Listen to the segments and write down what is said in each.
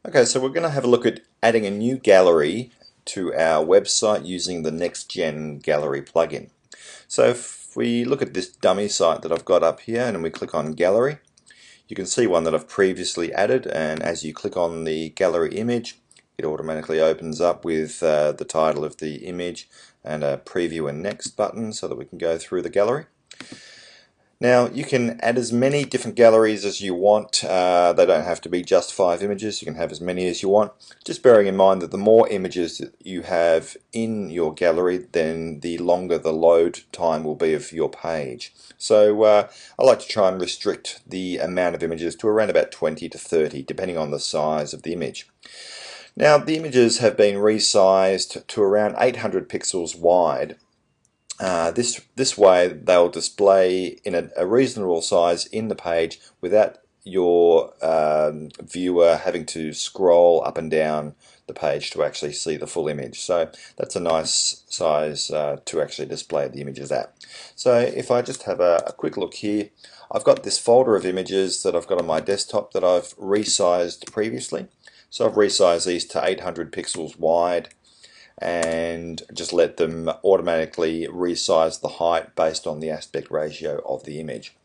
Okay, so we're going to have a look at adding a new gallery to our website using the Nextgen Gallery plugin. So if we look at this dummy site that I've got up here and we click on Gallery, you can see one that I've previously added, and as you click on the gallery image, it automatically opens up with the title of the image and a preview and next button so that we can go through the gallery. Now you can add as many different galleries as you want. They don't have to be just 5 images. You can have as many as you want. Just bearing in mind that the more images that you have in your gallery, then the longer the load time will be of your page. So I like to try and restrict the amount of images to around about 20 to 30, depending on the size of the image. Now the images have been resized to around 800 pixels wide. This way they'll display in a reasonable size in the page without your viewer having to scroll up and down the page to actually see the full image. So that's a nice size to actually display the images at. So if I just have a quick look here, I've got this folder of images that I've got on my desktop that I've resized previously. So I've resized these to 800 pixels wide and just let them automatically resize the height based on the aspect ratio of the image.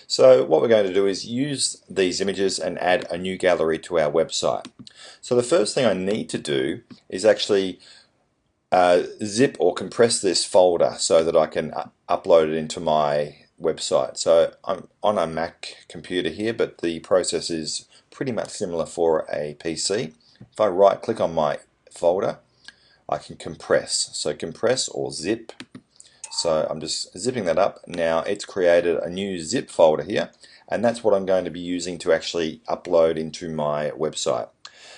So what we're going to do is use these images and add a new gallery to our website. So the first thing I need to do is actually zip or compress this folder so that I can upload it into my website. So I'm on a Mac computer here, but the process is pretty much similar for a PC. If I right click on my folder, I can compress. So compress or zip. So I'm just zipping that up. Now it's created a new zip folder here, and that's what I'm going to be using to actually upload into my website.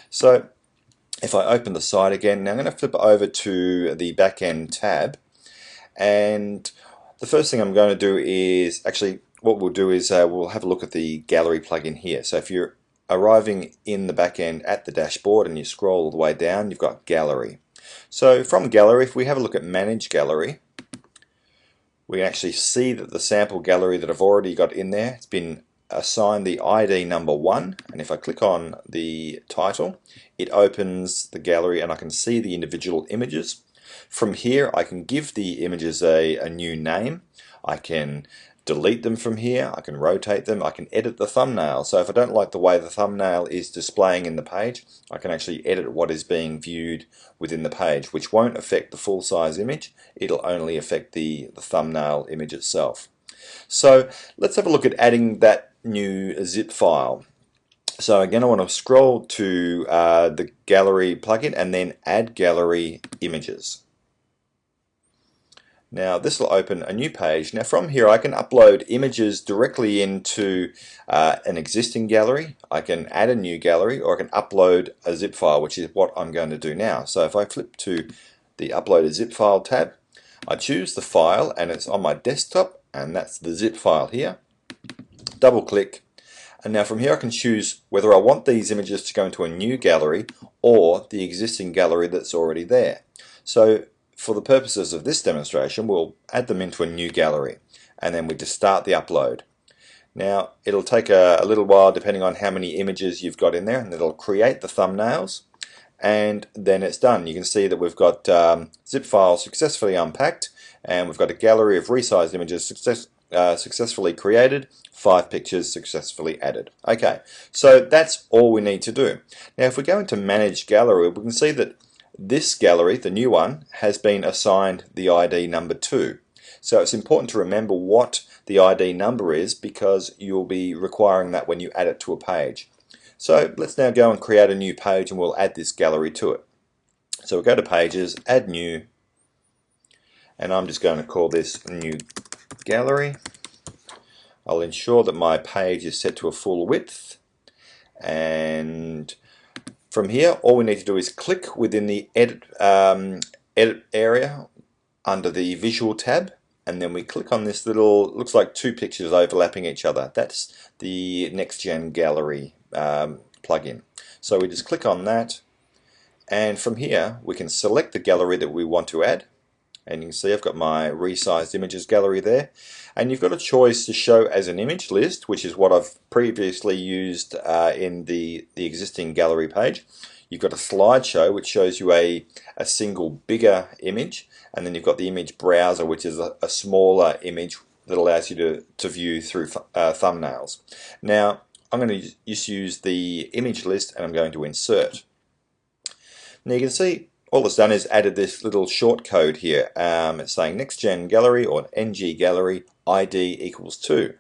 So if I open the site again, now I'm going to flip over to the backend tab, and the first thing I'm going to do is actually what we'll do is we'll have a look at the gallery plugin here. So if you're arriving in the backend at the dashboard and you scroll all the way down, you've got gallery. So from gallery, if we have a look at manage gallery, we can actually see that the sample gallery that I've already got in there, it's been assigned the ID number 1, and if I click on the title, it opens the gallery and I can see the individual images. From here I can give the images a new name. I can delete them from here, I can rotate them, I can edit the thumbnail. So if I don't like the way the thumbnail is displaying in the page, I can actually edit what is being viewed within the page, which won't affect the full size image, it'll only affect the thumbnail image itself. So let's have a look at adding that new zip file. So again, I want to scroll to the gallery plugin and then add gallery images. Now this will open a new page. Now from here I can upload images directly into an existing gallery. I can add a new gallery, or I can upload a zip file, which is what I'm going to do now. So if I flip to the upload a zip file tab, I choose the file and it's on my desktop, and that's the zip file here. Double click, and now from here I can choose whether I want these images to go into a new gallery or the existing gallery that's already there. So for the purposes of this demonstration, we'll add them into a new gallery, and then we just start the upload. Now it'll take a little while depending on how many images you've got in there, and it'll create the thumbnails, and then it's done. You can see that we've got zip files successfully unpacked, and we've got a gallery of resized images successfully created, 5 pictures successfully added. Okay, so that's all we need to do. Now if we go into manage gallery, we can see that this gallery, the new one, has been assigned the ID number 2. So it's important to remember what the ID number is, because you'll be requiring that when you add it to a page. So let's now go and create a new page, and we'll add this gallery to it. So we'll go to pages, add new, and I'm just going to call this new gallery. I'll ensure that my page is set to a full width, and from here all we need to do is click within the edit area under the visual tab, and then we click on this little, looks like 2 pictures overlapping each other. That's the Nextgen Gallery plugin. So we just click on that, and from here we can select the gallery that we want to add, and you can see I've got my resized images gallery there, and you've got a choice to show as an image list, which is what I've previously used in the existing gallery page. You've got a slideshow, which shows you a single bigger image, and then you've got the image browser, which is a smaller image that allows you to view through thumbnails. Now I'm going to just use the image list, and I'm going to insert. Now you can see all it's done is added this little short code here. It's saying Nextgen Gallery or NG Gallery ID equals 2.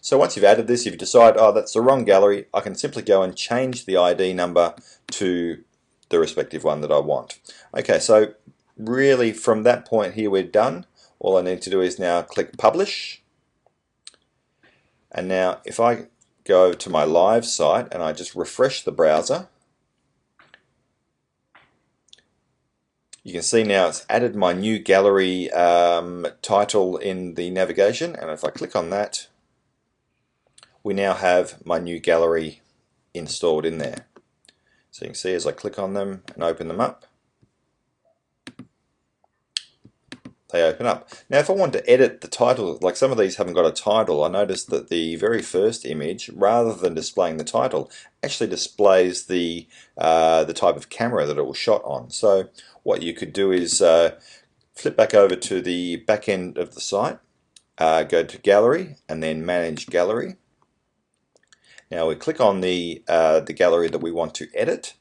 So once you've added this, if you decide, oh, that's the wrong gallery, I can simply go and change the ID number to the respective one that I want. Okay, so really from that point here we're done. All I need to do is now click Publish. And now if I go over to my live site and I just refresh the browser, you can see now it's added my new gallery title in the navigation, and if I click on that, we now have my new gallery installed in there. So you can see as I click on them and open them up, they open up. Now if I want to edit the title, like some of these haven't got a title, I noticed that the very first image, rather than displaying the title, actually displays the type of camera that it was shot on. So what you could do is flip back over to the back end of the site, go to Gallery and then Manage Gallery. Now we click on the gallery that we want to edit,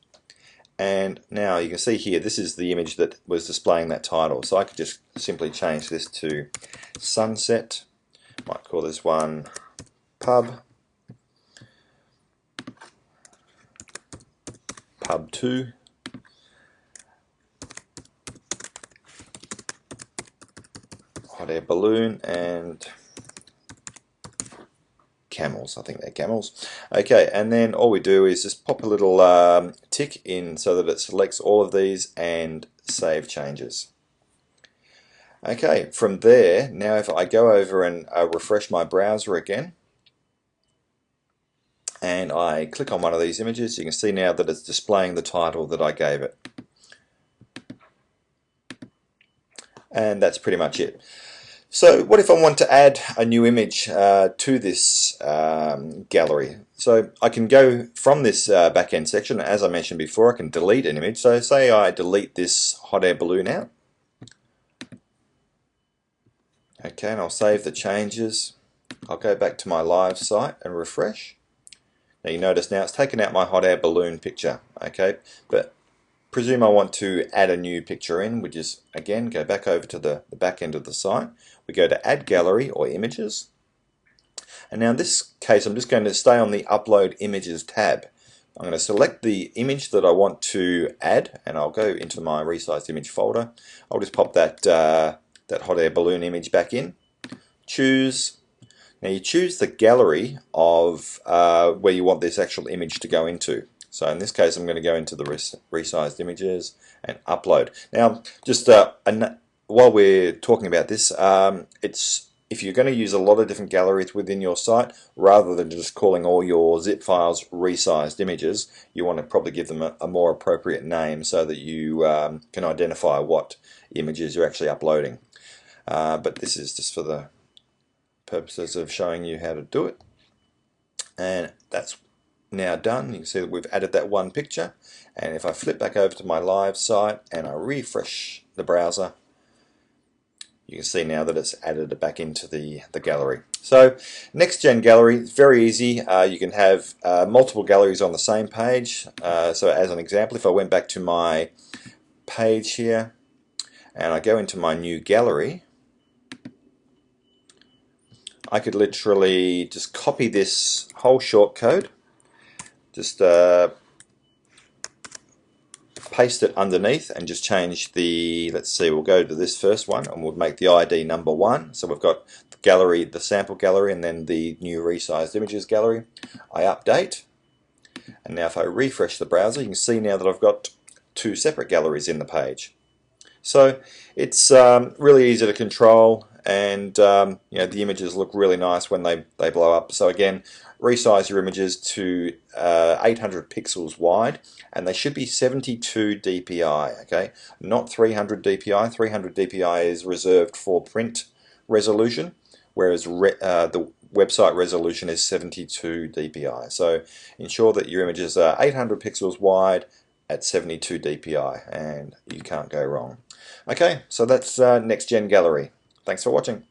and now you can see here this is the image that was displaying that title. So I could just simply change this to Sunset. Might call this one Pub 2. Hot air balloon and camels. I think they're camels. Okay, and then all we do is just pop a little tick in so that it selects all of these and save changes. Okay, from there, now if I go over and refresh my browser again, and I click on one of these images, you can see now that it's displaying the title that I gave it. And that's pretty much it. So what if I want to add a new image to this gallery? So I can go from this back-end section. As I mentioned before, I can delete an image. So say I delete this hot air balloon out. Okay, and I'll save the changes. I'll go back to my live site and refresh. Now you notice now it's taken out my hot air balloon picture. Okay, but presume I want to add a new picture in, which is, again, go back over to the back end of the site. We go to Add Gallery or Images. And now in this case, I'm just going to stay on the Upload Images tab. I'm going to select the image that I want to add, and I'll go into my resized image folder. I'll just pop that hot air balloon image back in. Choose. Now you choose the gallery of where you want this actual image to go into. So in this case I'm going to go into the resized images and upload. Now just while we're talking about this, if you're going to use a lot of different galleries within your site, rather than just calling all your zip files resized images, you want to probably give them a more appropriate name so that you can identify what images you're actually uploading. But this is just for the purposes of showing you how to do it. And that's now done. You can see that we've added that one picture, and if I flip back over to my live site and I refresh the browser, you can see now that it's added it back into the gallery. So Nextgen Gallery is very easy. You can have multiple galleries on the same page. So as an example, if I went back to my page here and I go into my new gallery, I could literally just copy this whole shortcode, just paste it underneath and just change the, let's see, we'll go to this first one and we'll make the ID number 1. So we've got the gallery, the sample gallery, and then the new resized images gallery. I update, and now if I refresh the browser, you can see now that I've got 2 separate galleries in the page. So it's really easy to control, and you know, the images look really nice when they blow up. So again, resize your images to 800 pixels wide, and they should be 72 dpi, okay, not 300 dpi. 300 dpi is reserved for print resolution, whereas the website resolution is 72 dpi. So ensure that your images are 800 pixels wide at 72 dpi, and you can't go wrong. Okay, so that's Nextgen Gallery. Thanks for watching.